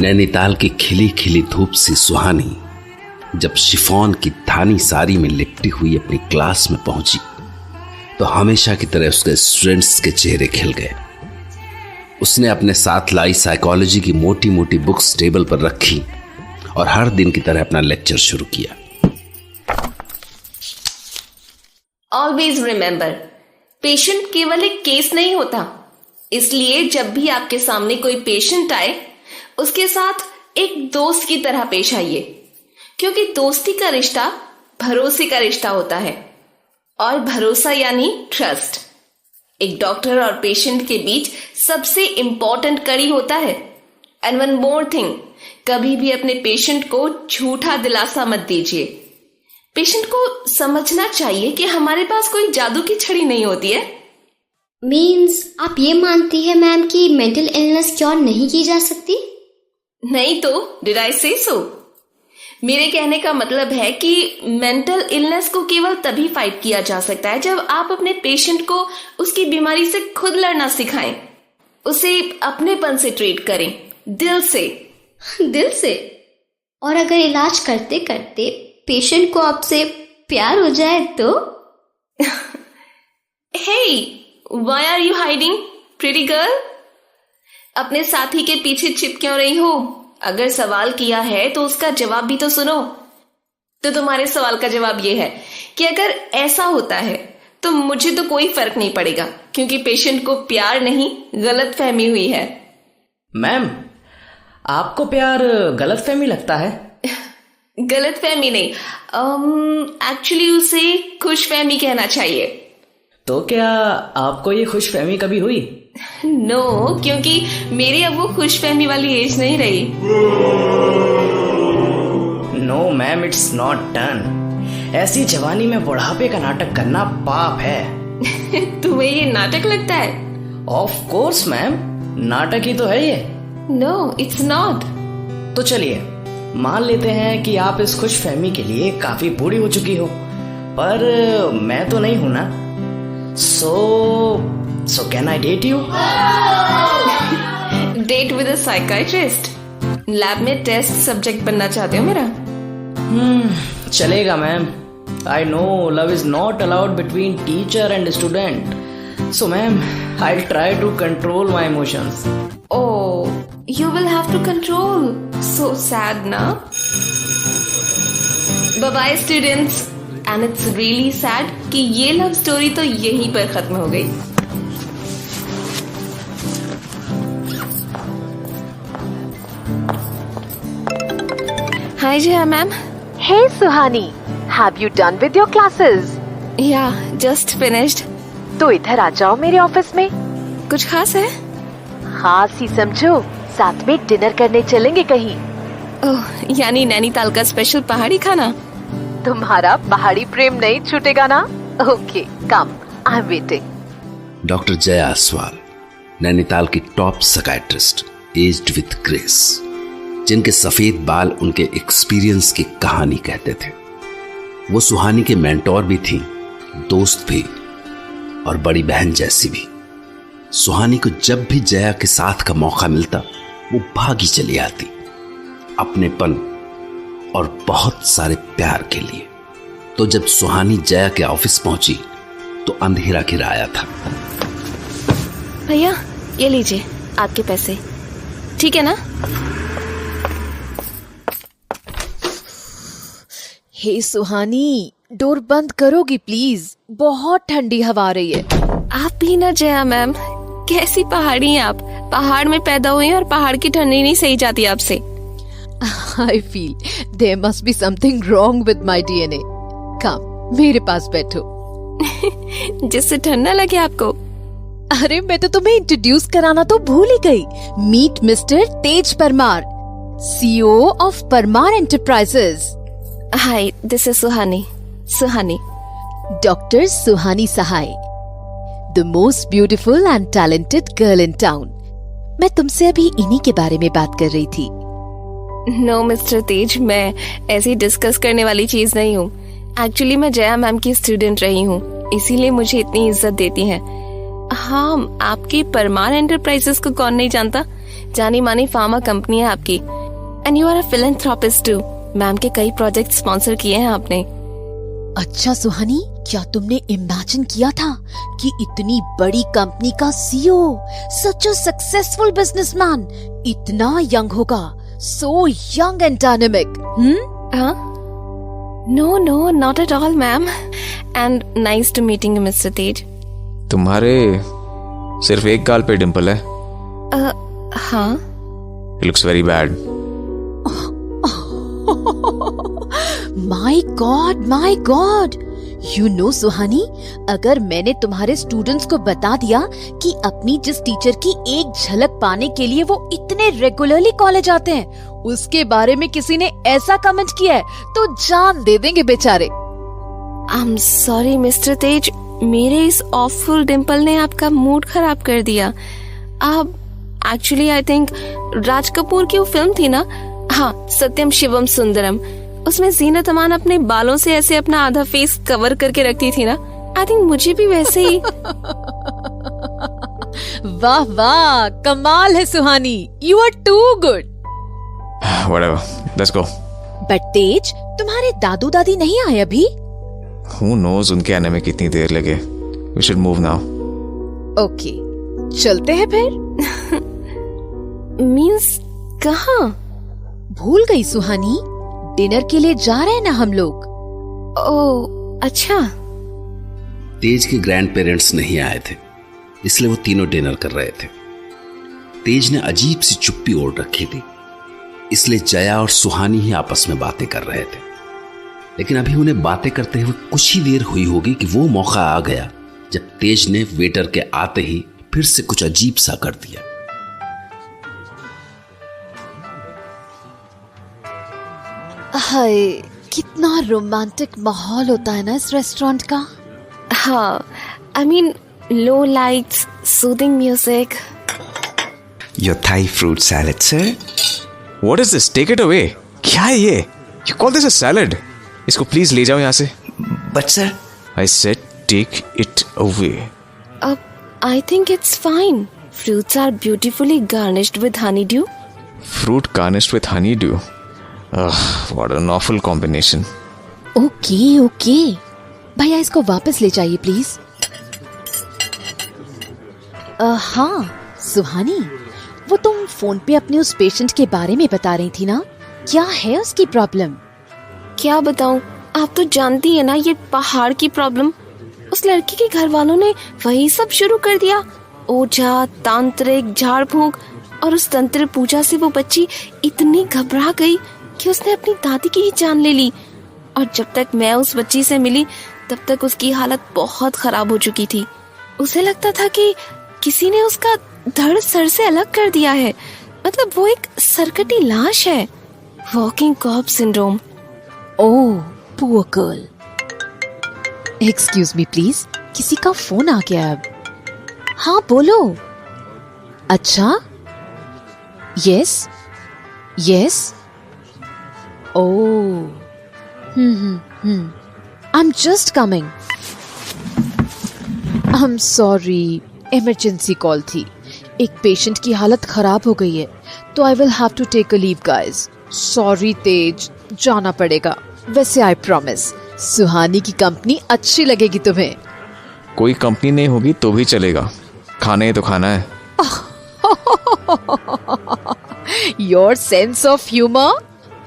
नैनीताल की खिली खिली धूप सी सुहानी जब शिफॉन की धानी साड़ी में लिपटी हुई अपनी क्लास में पहुंची तो हमेशा की तरह उसके स्टूडेंट्स के चेहरे खिल गए। उसने अपने साथ लाई साइकोलॉजी की मोटी मोटी बुक्स टेबल पर रखी और हर दिन की तरह अपना लेक्चर शुरू किया। ऑलवेज रिमेंबर, पेशेंट केवल एक केस नहीं होता, इसलिए जब भी आपके सामने कोई पेशेंट आए उसके साथ एक दोस्त की तरह पेश आइए, क्योंकि दोस्ती का रिश्ता भरोसे का रिश्ता होता है और भरोसा यानी ट्रस्ट एक डॉक्टर और पेशेंट के बीच सबसे इंपॉर्टेंट कड़ी होता है। एंड वन मोर थिंग, कभी भी अपने पेशेंट को झूठा दिलासा मत दीजिए। पेशेंट को समझना चाहिए कि हमारे पास कोई जादू की छड़ी नहीं होती है। मीन्स आप ये मानती है मैम कि मेंटल इलनेस क्योर नहीं की जा सकती? नहीं तो डिड आई से सो? मेरे कहने का मतलब है कि मेंटल इलनेस को केवल तभी फाइट किया जा सकता है जब आप अपने पेशेंट को उसकी बीमारी से खुद लड़ना सिखाएं, उसे अपनेपन से ट्रीट करें, दिल से। दिल से? और अगर इलाज करते करते पेशेंट को आपसे प्यार हो जाए तो? Hey, why are you hiding, pretty girl? अपने साथी के पीछे छिप क्यों रही हो? अगर सवाल किया है तो उसका जवाब भी तो सुनो। तो तुम्हारे सवाल का जवाब ये है कि अगर ऐसा होता है तो मुझे तो कोई फर्क नहीं पड़ेगा, क्योंकि पेशेंट को प्यार नहीं गलतफहमी हुई है। मैम, आपको प्यार गलतफहमी लगता है? गलतफहमी नहीं, एक्चुअली उसे खुशफहमी कहना चाहिए। तो क्या आपको ये खुशफहमी कभी हुई? नो, क्योंकि मेरी अब वो खुशफहमी वाली एज नहीं रही। No ma'am, it's not done. ऐसी जवानी में बुढ़ापे का नाटक करना पाप है। तुम्हें ये नाटक लगता है? ऑफ कोर्स मैम, नाटक ही तो है ये। No, it's not. तो चलिए मान लेते हैं कि आप इस खुशफहमी के लिए काफी बूढ़ी हो चुकी हो, पर मैं तो नहीं हूं ना। So can I date you? Date with a psychiatrist? Lab में टेस्ट सब्जेक्ट बनना चाहते हो मेरा? चलेगा ma'am. I know love is not allowed between teacher and student. So ma'am, I'll try to control my emotions. Oh, you will have to control. So sad na? Bye-bye students. And it's really sad कि ये love story तो यहीं पर खत्म हो गई। Hi Jaya ma'am. Hey Suhani, have you done with your classes? Yeah, just finished. तो इधर आ जाओ मेरे ऑफिस में। कुछ खास है? खास ही समझो, साथ में डिनर करने चलेंगे कहीं। ओह, यानी नैनीताल का स्पेशल पहाड़ी खाना? तुम्हारा पहाड़ी प्रेम नहीं छूटेगा ना? Okay, come, I am waiting. Doctor Jaya Aswal, Nainital की top psychiatrist, aged with grace, जिनके सफेद बाल उनके एक्सपीरियंस की कहानी कहते थे। वो सुहानी के मेंटोर भी थी, दोस्त भी और बड़ी बहन जैसी भी। सुहानी को जब भी जया के साथ का मौका मिलता वो भागी चली आती, अपनेपन और बहुत सारे प्यार के लिए। तो जब सुहानी जया के ऑफिस पहुंची तो अंधेरा घिराया था। भैया ये लीजिए आपके पैसे, ठीक है ना? हे सुहानी, डोर बंद करोगी प्लीज? बहुत ठंडी हवा आ रही है। आप भी ना जया मैम, कैसी पहाड़ी हैं आप? पहाड़ में पैदा हुए हैं और पहाड़ की ठंडी नहीं सही जाती आपसे। I feel there must be something wrong with my DNA. Come, मेरे पास बैठो। जिससे ठंडा लगे आपको। अरे मैं तो तुम्हें इंट्रोड्यूस कराना तो भूल ही गई। Meet mister Tej Parmar, CEO of Parmar Enterprises. Hi, this is Suhani. Suhani, doctor Suhani Sahay, the most beautiful and talented girl in town. मैं तुमसे अभी इन्हीं के बारे में बात कर रही थी। नो मिस्टर तेज, मैं ऐसी डिस्कस करने वाली चीज नहीं हूँ। एक्चुअली मैं जया मैम की स्टूडेंट रही हूँ, इसीलिए मुझे इतनी इज्जत देती हैं। हाँ, आपकी परमार एंटरप्राइजेस को कौन नहीं जानता? जानी मानी फार्मा कंपनी है आपकी। And you are a philanthropist too. Ma'am के कई प्रोजेक्ट स्पॉन्सर किए हैं आपने। अच्छा सुहानी, क्या तुमने इमेजिन किया था कि इतनी बड़ी कंपनी का CEO, such a successful businessman, इतना यंग होगा? So young and dynamic. No, not at all ma'am. And nice to meeting you mister Tej. तुम्हारे सिर्फ एक गाल पे डिंपल है। हाँ। It looks very bad. My god. You know Suhani, अगर मैंने तुम्हारे स्टूडेंट्स को बता दिया कि अपनी जिस टीचर की एक झलक पाने के लिए वो इतने रेगुलरली कॉलेज आते हैं, उसके बारे में किसी ने ऐसा कमेंट किया है तो जान दे देंगे बेचारे। आई एम सॉरी मिस्टर तेज, मेरे इस ऑफुल डिंपल ने आपका मूड खराब कर दिया। आप actually I think Raj Kapoor की वो फिल्म थी ना, हाँ, सत्यम शिवम सुंदरम, उसमें जीनत अमान अपने बालों से ऐसे अपना आधा फेस कवर करके रखती थी ना, आई थिंक मुझे भी वैसे ही। वाह वाह, कमाल है Suhani, you are too good. Whatever, let's go. But Tej, तुम्हारे दादू दादी नहीं आए अभी? Who knows उनके आने में कितनी देर लगे। We should move now. Okay, चलते हैं फिर। मीन्स कहाँ? भूल गई सुहानी, डिनर के लिए जा रहे हैं ना हम लोग। ओह अच्छा। तेज के ग्रैंड पेरेंट्स नहीं आए थे, इसलिए वो तीनों डिनर कर रहे थे। तेज ने अजीब सी चुप्पी ओढ़ रखी थी, इसलिए जया और सुहानी ही आपस में बातें कर रहे थे। लेकिन अभी उन्हें बातें करते हुए कुछ ही देर हुई होगी कि वो मौका आ गया जब तेज ने वेटर के आते ही फिर से कुछ अजीब सा कर दिया। हाय, कितना रोमांटिक माहौल होता है ना इस रेस्टोरेंट का। हाँ, I mean low lights, soothing music. Your Thai fruit salad, sir. What is this? Take it away. क्या है ये? You call this a salad? इसको प्लीज ले जाओ यहाँ से। But sir, I said take it away. I think it's fine. Fruits are beautifully garnished with honeydew. Fruit garnished with honeydew. Ugh, what an awful combination. Okay, भैया इसको वापस ले जाइए प्लीज। हाँ सुहानी, वो तुम फोन पे अपने उस पेशेंट के बारे में बता रही थी ना, क्या है उसकी प्रॉब्लम? क्या बताऊं, आप तो जानती है ना ये पहाड़ की प्रॉब्लम। उस लड़की के घर वालों ने वही सब शुरू कर दिया, ओझा, तांत्रिक, झाड़ फूंक, और उस तंत्र पूजा से वो बच्ची इतनी घबरा गई कि उसने अपनी दादी की ही जान ले ली। और जब तक मैं उस बच्ची से मिली तब तक उसकी हालत बहुत खराब हो चुकी थी। उसे लगता था कि किसी ने उसका धड़ सर से अलग कर दिया है, मतलब वो एक सरकटी लाश है, walking Corp syndrome. Oh poor girl. Excuse me please, किसी का फोन आ गया अब। हाँ बोलो। अच्छा, yes oh, I am just coming. I am sorry, emergency call थी, एक पेशेंट की हालत खराब हो गई है, तो I will have to take a leave guys. Sorry Tej, जाना पड़ेगा। वैसे आई प्रॉमिस, सुहानी की कंपनी अच्छी लगेगी तुम्हें। कोई कंपनी नहीं होगी तो भी चलेगा, खाना है तो खाना है। Your sense of humour.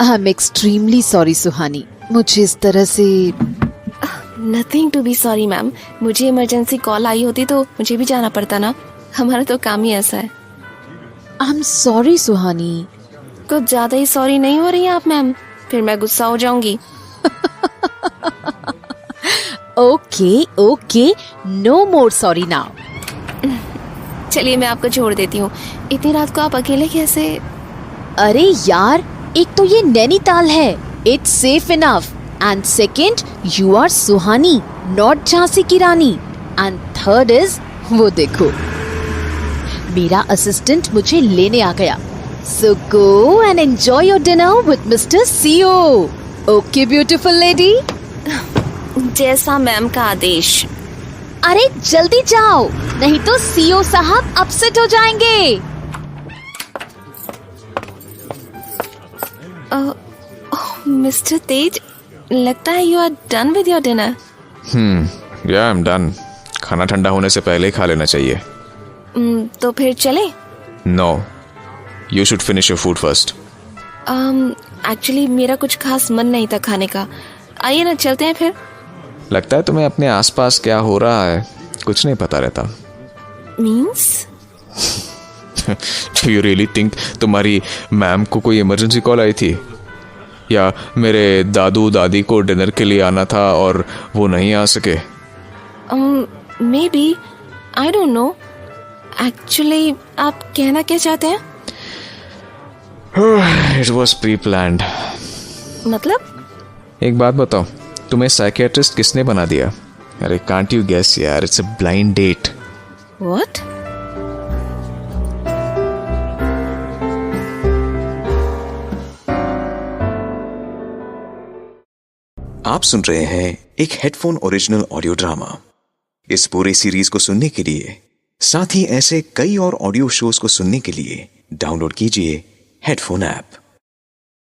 I am extremely sorry Suhani, मुझे इस तरह से। Nothing to be sorry ma'am, मुझे इमरजेंसी कॉल आई होती तो मुझे भी जाना पड़ता ना, हमारा तो काम ही ऐसा है। आई एम सॉरी सुहानी। कुछ ज्यादा ही सॉरी नहीं हो रही हैं आप मैम, फिर मैं गुस्सा हो जाऊंगी। Okay, no more sorry now. चलिए मैं आपको छोड़ देती हूँ, इतनी रात को आप अकेले कैसे? अरे यार, एक तो ये नैनीताल है, it's safe enough, and second you are Suhani, not Jhansi की रानी, एंड थर्ड इज वो देखो मेरा असिस्टेंट मुझे लेने आ गया। So go and enjoy your dinner with mister CEO. Okay beautiful lady. जैसा मैम का आदेश। अरे जल्दी जाओ, नहीं तो सीओ साहब अपसेट हो जाएंगे। मिस्टर तेज, लगता है you are done with your dinner. या आई एम डन। खाना ठंडा होने से पहले ही खा लेना चाहिए। तो फिर चले? No, you should finish your food first. Actually मेरा कुछ खास मन नहीं था खाने का। आइए ना, चलते हैं फिर। लगता है तुम्हें अपने आसपास क्या हो रहा है कुछ नहीं पता रहता। Means? Do you really think तुम्हारी मैम को कोई इमरजेंसी कॉल आई थी, या मेरे दादू दादी को डिनर के लिए आना था और वो नहीं आ सके? May be, I don't know. Actually आप कहना क्या चाहते हैं? It was pre-planned. मतलब? एक बात बताओ, तुम्हें साइकियाट्रिस्ट किसने बना दिया? अरे कांट यू गेस यार, it's a blind date. What? आप सुन रहे हैं एक हेडफोन ओरिजिनल ऑडियो ड्रामा। इस पूरे सीरीज को सुनने के लिए, साथ ही ऐसे कई और ऑडियो शोज को सुनने के लिए डाउनलोड कीजिए हेडफोन ऐप।